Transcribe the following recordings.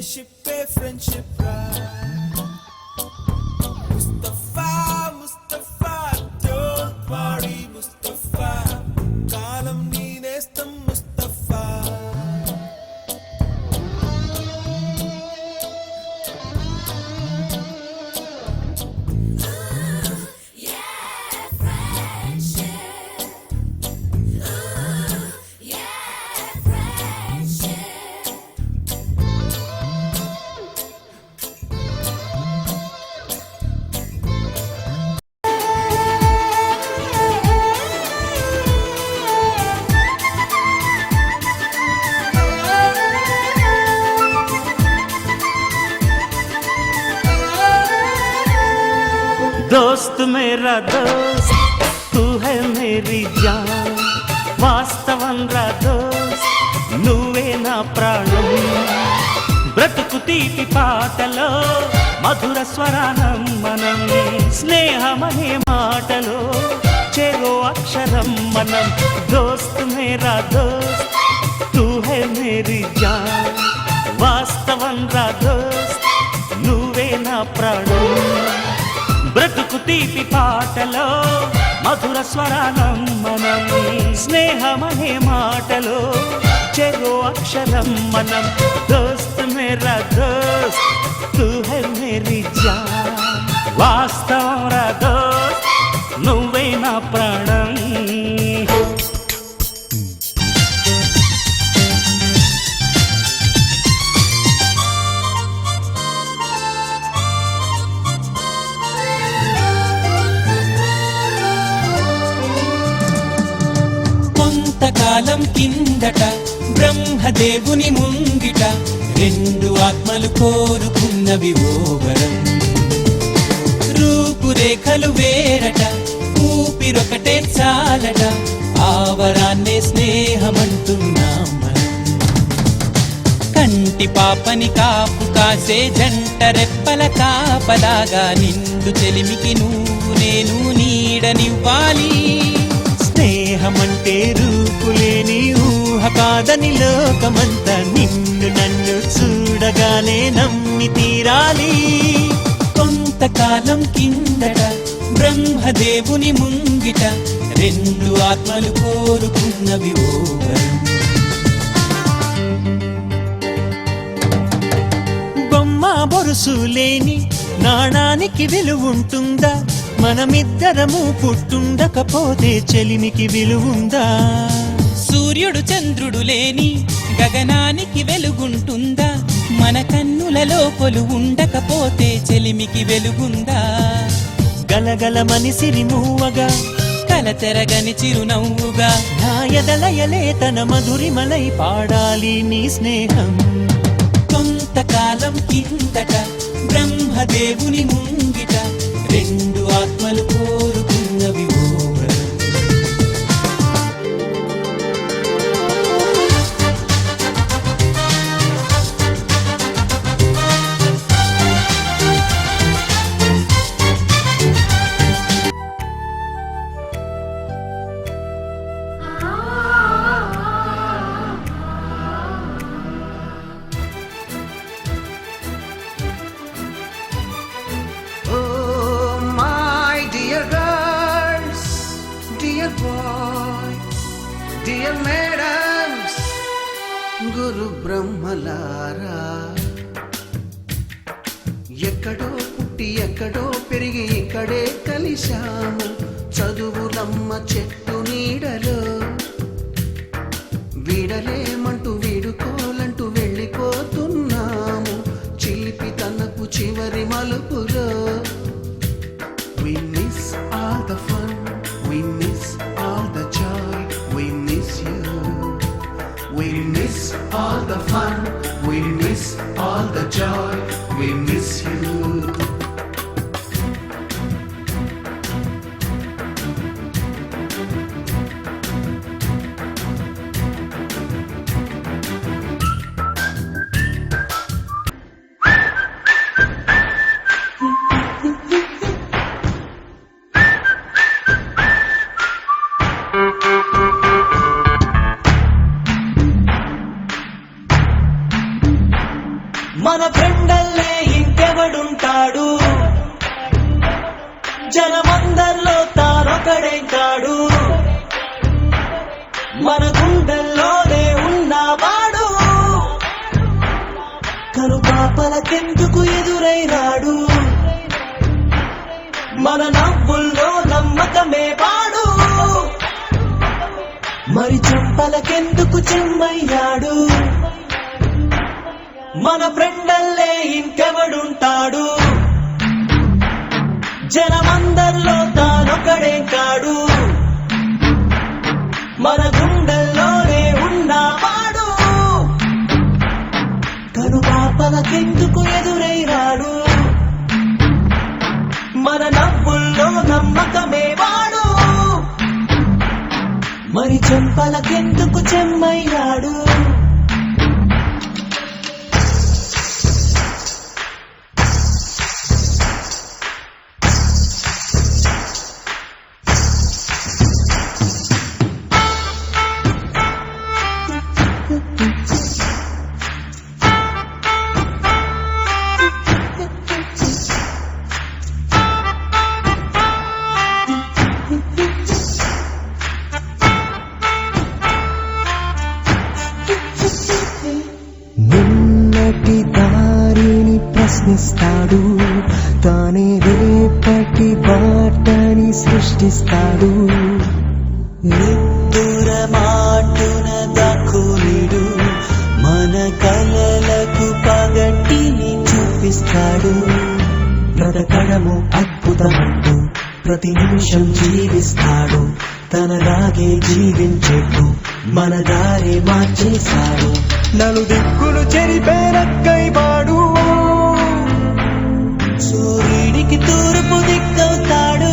షిప్పే friendship రా Mustafa Mustafa don't worry Mustafa కాలం నీ నేస్తం ముస్తఫా दोस्त मेरा दोस्त तू है मेरी जान వాస్తవం రా దోస్త్ నువ్వే నా ప్రాణం బ్రతుకు తీపి పాటలో మధుర స్వరానం మనం స్నేహమనే మాటలో చెరో అక్షరం మనం దోస్త్ మేరా దోస్త్ తూ హై మేరీ జాన్ వాస్తవం రా దోస్త్ నువ్వే నా ప్రాణం బ్రతుకు తీపి పాటలో మధుర స్వరానం మనం స్నేహమనే మాటలో చెరో అక్షరం మనం దోస్త్ మేరా దోస్త్ తూ హై మేరీ జాన్ వాస్తవం రా దోస్త్ నువ్వే నా ప్రాణం కాలం కిందట బ్రహ్మదేవుని ముంగిట రెండు ఆత్మలు కోరుకున్నవి ఓవరం రూపురేఖలు వేరట ఊపిరొకటే చాలట ఆవరాన్నే స్నేహమంటున్నాం మనం కంటి పాపని కాపు కాసే జంట రెప్పల కాపలాగా నిండు చెలిమికి నువ్వు నేను నీడనివ్వాలి స్నేహమంటే రూపులేని ఊహ కాదని లోకమంతా నిన్ను నన్ను చూడగానే నమ్మి తీరాలి కొంతకాలం కిందట బ్రహ్మదేవుని ముంగిట రెండు ఆత్మలు కోరుకున్నవి ఓవరం బొమ్మ బొరుసు లేని నాణానికి విలువుంటుందా మనమిద్దరము పుట్టుండకపోతే చెలిమికి విలువుందా సూర్యుడు చంద్రుడు లేని గగనానికి వెలుగుంటుందా మన కన్నులలో కొలువు ఉండకపోతే చెలిమికి వెలుగుందా గలగల మనిసిరి మూవగా కలతెరగని చిరునవ్వుగా నా ఎదలయలే తన మధురిమలై పాడాలి నీ స్నేహం కొంతకాలం కిందట బ్రహ్మదేవుని ముంగిట రెండు ఆత్మలు కోరుకున్నవి ఓవరం డియర్ మేడమ్స్ గురు బ్రహ్మలారా ఎక్కడో పుట్టి ఎక్కడో పెరిగి ఇక్కడే కలిశాము చదువులమ్మ చెట్టు నీడలో వీడలేమంటూ వీడుకోలంటూ వెళ్ళిపోతున్నాము చిలిపి తనకు చివరి మలుపులో We miss all the fun, we miss all the joy, we miss you. We miss all the fun, we miss all the joy, we miss you. మన ఫ్రెండల్లే ఇంకెవడుంటాడు, జనమందరిలో తానొకడే కాడు, మన గుండెల్లోనే ఉన్నవాడు, కను పాపలకెందుకు ఎదురైనాడు, మన నవ్వుల్లో నమ్మకమే వాడు, మరి చెంపలకెందుకు చెమ్మయ్యాడు, మన ఫ్రెండల్లే ఇంకెవడుంటాడు, జనమందరిలో తానొకడే కాడు, మన గుండెల్లోనే ఉన్నవాడు, కను పాపలకెందుకు ఎదురైనాడు, మన నవ్వుల్లో నమ్మకమే వాడు, మరి చెంపలకెందుకు చెమ్మయ్యాడు. నిన్నటి దారిని ప్రశ్నిస్తాడు, తానే రేపటి బాటని సృష్టిస్తాడు. నిద్దుర మాటున దక్కునిడు, మన కలలకు పగటిని చూపిస్తాడు. బ్రతకడము అద్భుతమంటూ ప్రతి నిమిషం జీవిస్తాడు, తనలాగే జీవించేట్టు మన దారి మార్చేశాడు. నలుదిక్కులు చెరిపేరక్కైవాడు, సూర్యుడికి తూర్పు దిక్కవుతాడు,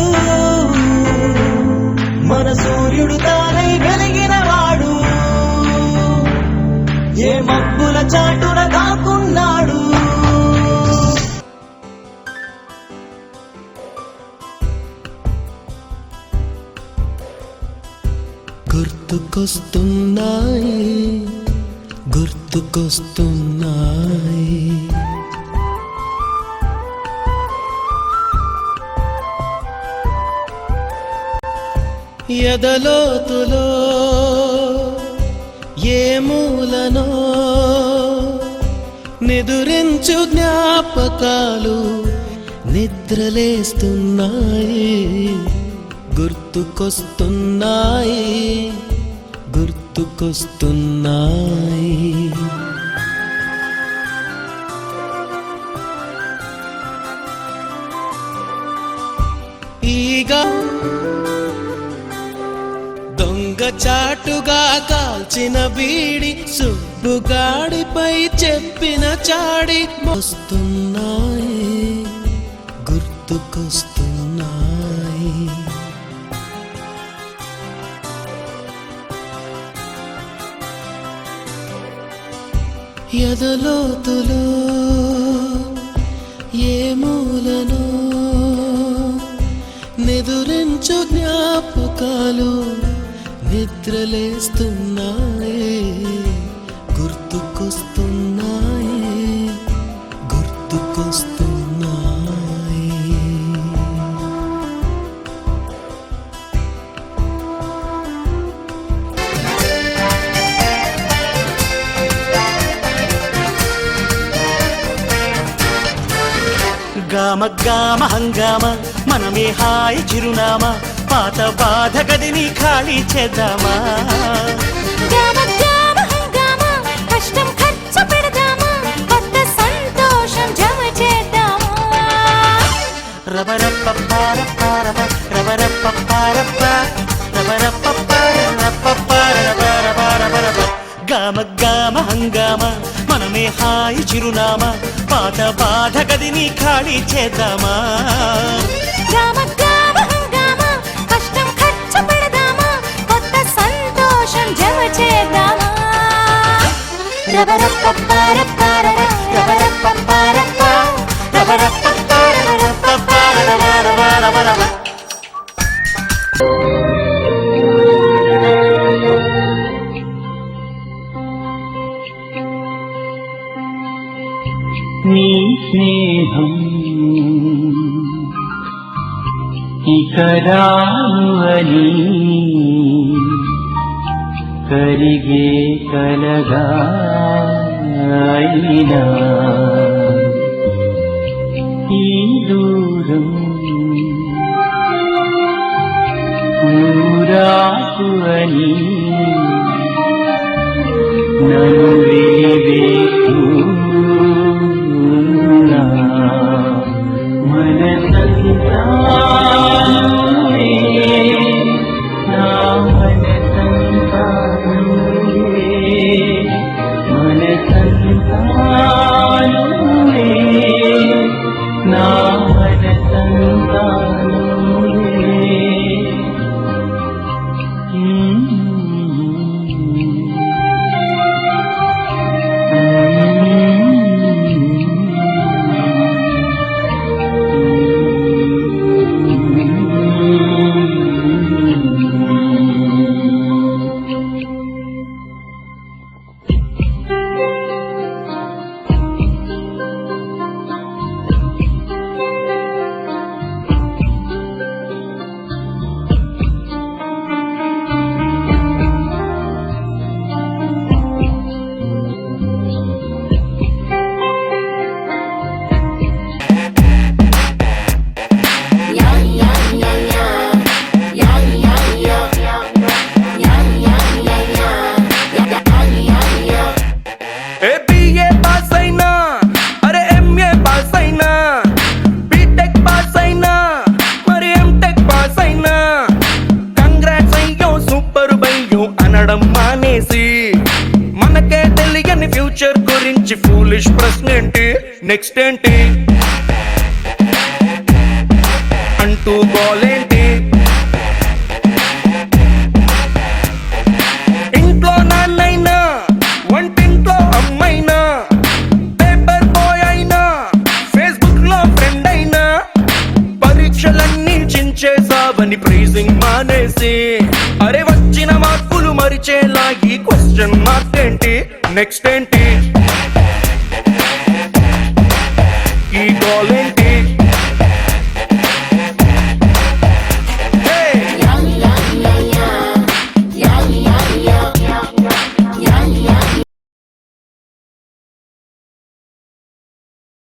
మన సూర్యుడు తానై వెలిగినవాడు, ఏ మబ్బుల చాటున దాక్కున్నాడు. గుర్తుకొస్తున్నాయి గుర్తుకొస్తున్నాయి ఎదలోతులో ఏ మూలనో నిదురించు జ్ఞాపకాలు నిద్రలేస్తున్నాయి, గుర్తుకొస్తున్నాయి గుర్తుకొస్తున్నాయి. ఈగ దొంగచాటుగా కాల్చిన బీడి సుబ్బుగాడిపై చెప్పిన చాడి వస్తున్నాయి, గుర్తుకొస్తున్నాయి. ఎదలోతులో ఏ మూలనో నిదురించు జ్ఞాపకాలు నిద్రలేస్తున్నాయి, గుర్తుకొస్తున్నాయి గుర్తుకొస్తున్నాయి. గామ గామ హంగామ మనమే హాయి చిరునామా, పాత బాధ గదిని ఖాళీ చేద్దామా. గామ గామ హంగామ కష్టం ఖర్చు పెడదామా, కొత్త సంతోషం జమ చేద్దామా. రబరప్పపారపారప రబరప్పపారప రబరప్పపారపపారపపారపపారప. గామ గామ హంగామ మనమే హాయి చిరునామా, పాత బాధ గదిని ఖాళీ చేద్దామా. గామ గామ హంగామ కష్టం ఖర్చు పెడదామా, కొత్త సంతోషం జమ చేద్దామా. రబరప్పపారపార రబరప్పపారప రబరప్పపారపపారపపారపపారప. నీ స్నేహం ఇక రాను అని కరిగే కలగా అయినా ఈ దూరం ఊరాకు అని నన్ను వెలివేస్తున్నా మనసంతా నువ్వే, నా మనసంతా నువ్వే, మనసంతా నువ్వే, నా మనసంతా నువ్వే. BA పాస్ అయినా అరే MA పాస్ అయినా బీటెక్ పాస్ అయినా మరి ఎంటెక్ పాస్ అయినా కంగ్రాట్స్ అయ్యో సూపర్ బయ్యో అనడం మానేసి మనకే తెలియని ఫ్యూచర్ గురించి ఫూలిష్ ప్రశ్న ఏంటి నెక్స్ట్ ఏంటి అంటూ గోలేంటి ఇంట్లో నాన్నైనా వంటింట్లో అమ్మైనా పేపర్ బాయ్ అయినా ఫేస్బుక్ లో ఫ్రెండ్ అయినా పరీక్షలన్నీ చించేసావని ప్రైజింగ్ మానేసి అరే వచ్చిన మార్కులు మరిచేలా ఈ క్వశ్చన్ మార్క్ ఏంటి నెక్స్ట్ ఏంటి